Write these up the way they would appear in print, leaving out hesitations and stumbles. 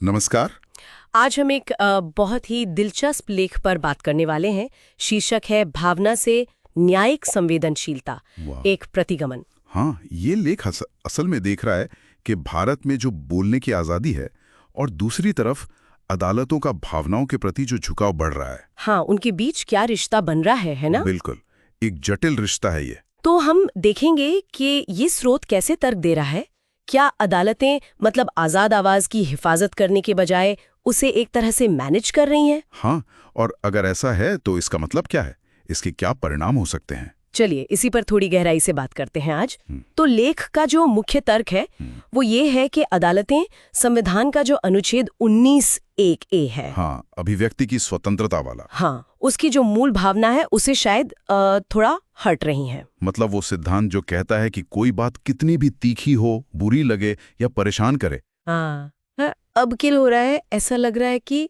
नमस्कार। आज हम एक बहुत ही दिलचस्प लेख पर बात करने वाले हैं। शीर्षक है भावना से न्यायिक संवेदनशीलता, वाह। एक प्रतिगमन। हाँ, ये लेख असल में देख रहा है कि भारत में जो बोलने की आज़ादी है और दूसरी तरफ अदालतों का भावनाओं के प्रति जो झुकाव बढ़ रहा है। हाँ, उनके बीच क्या रिश्ता बन रहा है ना? बिल्कुल, एक जटिल रिश्ता है ये। तो हम देखेंगे कि ये स्रोत कैसे तर्क दे रहा है। क्या अदालतें मतलब आज़ाद आवाज़ की हिफाजत करने के बजाय उसे एक तरह से मैनेज कर रही हैं? हाँ, और अगर ऐसा है तो इसका मतलब क्या है, इसके क्या परिणाम हो सकते हैं? चलिए इसी पर थोड़ी गहराई से बात करते हैं आज। तो लेख का जो मुख्य तर्क है वो ये है कि अदालतें संविधान का जो अनुच्छेद 19(1)(a) है, हाँ, अभिव्यक्ति की स्वतंत्रता वाला। हाँ, उसकी जो मूल भावना है उसे शायद थोड़ा हट रही हैं। मतलब वो सिद्धांत जो कहता है कि कोई बात कितनी भी तीखी हो, बुरी लगे या परेशान करे। हाँ, अब क्या हो रहा है, ऐसा लग रहा है कि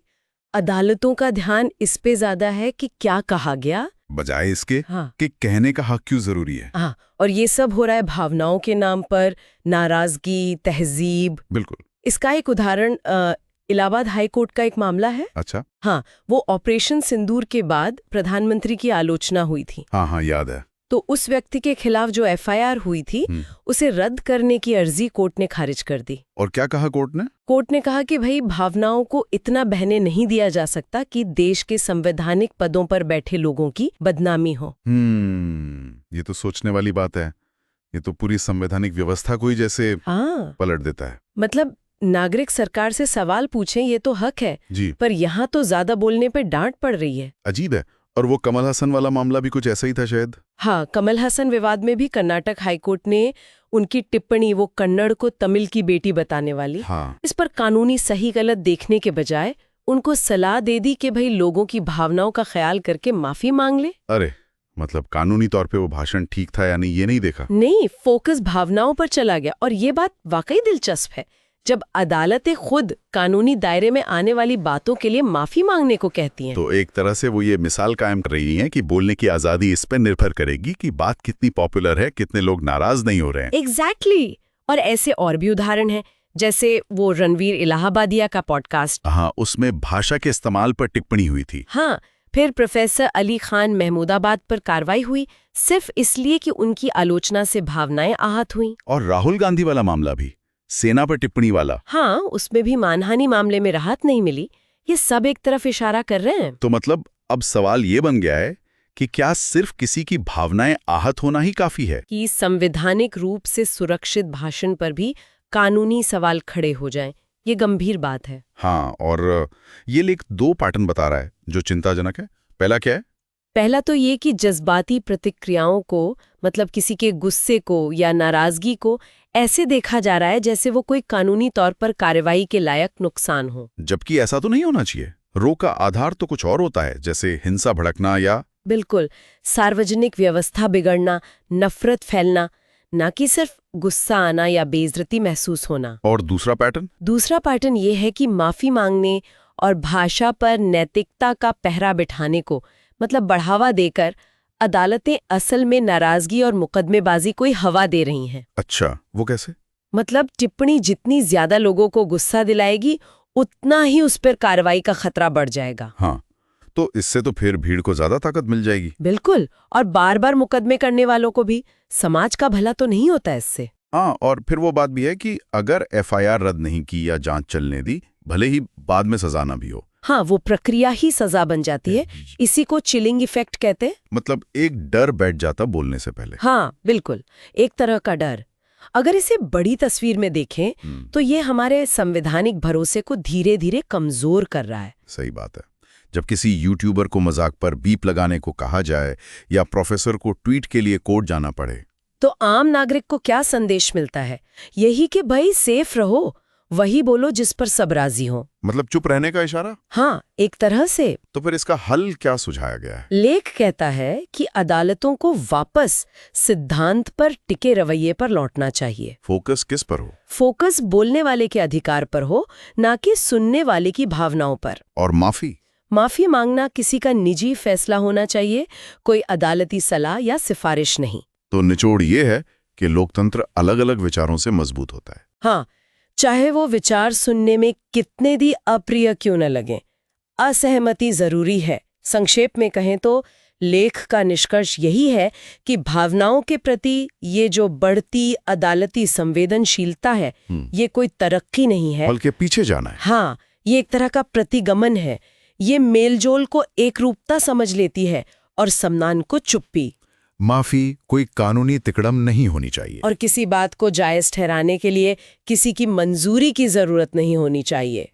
अदालतों का ध्यान इस पे ज्यादा है कि क्या कहा गया, बजाय इसके हाँ, कि कहने का हक क्यों जरूरी है। हाँ, और ये सब हो रहा है भावनाओं के नाम पर, नाराजगी, तहजीब। बिल्कुल। इसका एक उदाहरण इलाहाबाद हाई कोर्ट का एक मामला है। अच्छा। हाँ, वो ऑपरेशन सिंदूर के बाद प्रधानमंत्री की आलोचना हुई थी। हाँ हाँ, याद है। तो उस व्यक्ति के खिलाफ जो एफआईआर हुई थी उसे रद्द करने की अर्जी कोर्ट ने खारिज कर दी। और क्या कहा कोर्ट ने? कोर्ट ने कहा कि भाई भावनाओं को इतना बहने नहीं दिया जा सकता कि देश के संवैधानिक पदों पर बैठे लोगों की बदनामी हो। ये तो सोचने वाली बात है। ये तो पूरी संवैधानिक व्यवस्था को ही जैसे हाँ, पलट देता है। मतलब नागरिक सरकार से सवाल पूछें ये तो हक है जी। पर यहाँ तो ज्यादा बोलने पे डांट पड़ रही है। अजीब है। और वो कमल हसन वाला मामला भी कुछ ऐसा ही था शायद। हाँ, कमल हसन विवाद में भी कर्नाटक हाईकोर्ट ने उनकी टिप्पणी, वो कन्नड़ को तमिल की बेटी बताने वाली, हाँ। इस पर कानूनी सही गलत देखने के बजाय उनको सलाह दे दी कि भाई लोगों की भावनाओं का ख्याल करके माफी मांग ले। अरे, मतलब कानूनी तौर पे वो भाषण ठीक था या नहीं ये नहीं देखा। नहीं, फोकस भावनाओं पर चला गया। और ये बात वाकई दिलचस्प है, जब अदालतें खुद कानूनी दायरे में आने वाली बातों के लिए माफी मांगने को कहती हैं। तो एक तरह से वो ये मिसाल कायम कर रही हैं कि बोलने की आजादी इस पर निर्भर करेगी कि बात कितनी पॉपुलर है, कितने लोग नाराज नहीं हो रहे हैं। एग्जैक्टली। और ऐसे और भी उदाहरण हैं, जैसे वो रणवीर इलाहाबादिया का पॉडकास्ट। हाँ, उसमें भाषा के इस्तेमाल पर टिप्पणी हुई थी। हाँ, फिर प्रोफेसर अली खान महमूदाबाद पर कार्रवाई हुई सिर्फ इसलिए कि उनकी आलोचना से भावनाएं आहत हुईं। और राहुल गांधी वाला मामला भी, सेना पर टिप्पणी वाला। हाँ, उसमें भी मानहानि मामले में राहत नहीं मिली। ये सब एक तरफ इशारा कर रहे हैं। तो मतलब अब सवाल ये बन गया है कि क्या सिर्फ किसी की भावनाएं आहत होना ही काफी है? कि संवैधानिक रूप से सुरक्षित भाषण पर भी कानूनी सवाल खड़े हो जाएं, ये गंभीर बात है। हाँ, और ये लेख दो पैटर्न बता रहा है जो चिंताजनक है। पहला क्या है? पहला तो ये कि जज्बाती प्रतिक्रियाओं को, मतलब किसी के गुस्से को या नाराजगी को ऐसे देखा जा रहा है जैसे वो कोई कानूनी तौर पर कार्रवाई के लायक नुकसान हो। जबकि ऐसा तो नहीं होना चाहिए। रो का आधार तो कुछ और होता है, जैसे हिंसा भड़कना या बिल्कुल, सार्वजनिक व्यवस्था बिगड़ना, नफरत फैलना, न कि सिर्फ गुस्सा आना या बेइज्जती महसूस होना। और दूसरा पैटर्न ये है कि माफी मांगने और भाषा पर नैतिकता का पहरा बिठाने को, मतलब बढ़ावा देकर, अदालतें असल में नाराजगी और मुकदमेबाजी को ही हवा दे रही हैं। अच्छा, वो कैसे? मतलब टिप्पणी जितनी ज्यादा लोगों को गुस्सा दिलाएगी उतना ही उस पर कार्रवाई का खतरा बढ़ जाएगा। हाँ, तो इससे तो फिर भीड़ को ज्यादा ताकत मिल जाएगी। बिल्कुल, और बार बार मुकदमे करने वालों को भी समाज का भला तो नहीं होता इससे। हाँ, और फिर वो बात भी है कि अगर एफआईआर रद्द नहीं की या जांच चलने दी, भले ही बाद में सजा ना भी हो, हाँ, वो प्रक्रिया ही सजा बन जाती है। इसी को चिलिंग इफेक्ट कहते हैं। मतलब एक डर बैठ जाता बोलने से पहले। हाँ, बिल्कुल, एक तरह का डर। अगर इसे बड़ी तस्वीर में देखें तो ये हमारे संवैधानिक भरोसे को धीरे धीरे कमजोर कर रहा है। सही बात है। जब किसी यूट्यूबर को मजाक पर बीप लगाने को कहा जाए या प्रोफेसर को ट्वीट के लिए कोर्ट जाना पड़े, तो आम नागरिक को क्या संदेश मिलता है? यही कि भाई सेफ रहो, वही बोलो जिस पर सब राजी हो। मतलब चुप रहने का इशारा। हाँ, एक तरह से। तो फिर इसका हल क्या सुझाया गया है? लेख कहता है कि अदालतों को वापस सिद्धांत पर टिके रवैये पर लौटना चाहिए। फोकस किस पर हो? फोकस बोलने वाले के अधिकार पर हो, ना कि सुनने वाले की भावनाओं पर। और माफी मांगना किसी का निजी फैसला होना चाहिए, कोई अदालती सलाह या सिफारिश नहीं। तो निचोड़ ये है कि लोकतंत्र अलग अलग विचारों से मजबूत होता है। हाँ, चाहे वो विचार सुनने में कितने भी अप्रिय क्यों न लगें। असहमति जरूरी है। संक्षेप में कहें तो लेख का निष्कर्ष यही है कि भावनाओं के प्रति ये जो बढ़ती अदालती संवेदनशीलता है, ये कोई तरक्की नहीं है, बल्कि पीछे जाना है। हाँ, ये एक तरह का प्रतिगमन है। ये मेलजोल को एकरूपता समझ लेती है और सम्मान को चुप्पी। माफी कोई कानूनी तिकड़म नहीं होनी चाहिए, और किसी बात को जायज ठहराने के लिए किसी की मंजूरी की जरूरत नहीं होनी चाहिए।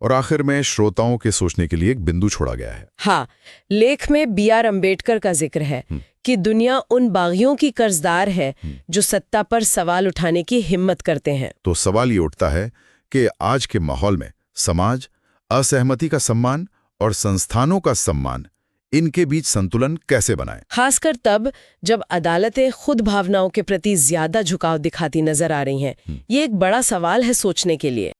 और आखिर में श्रोताओं के सोचने के लिए एक बिंदु छोड़ा गया है। हाँ, लेख में B.R. अम्बेडकर का जिक्र है कि दुनिया उन बागियों की कर्जदार है जो सत्ता पर सवाल उठाने की हिम्मत करते हैं। तो सवाल ये उठता है कि आज के माहौल में समाज असहमति का सम्मान और संस्थानों का सम्मान, इनके बीच संतुलन कैसे बनाए? खासकर तब जब अदालतें खुद भावनाओं के प्रति ज्यादा झुकाव दिखाती नजर आ रही हैं। ये एक बड़ा सवाल है सोचने के लिए।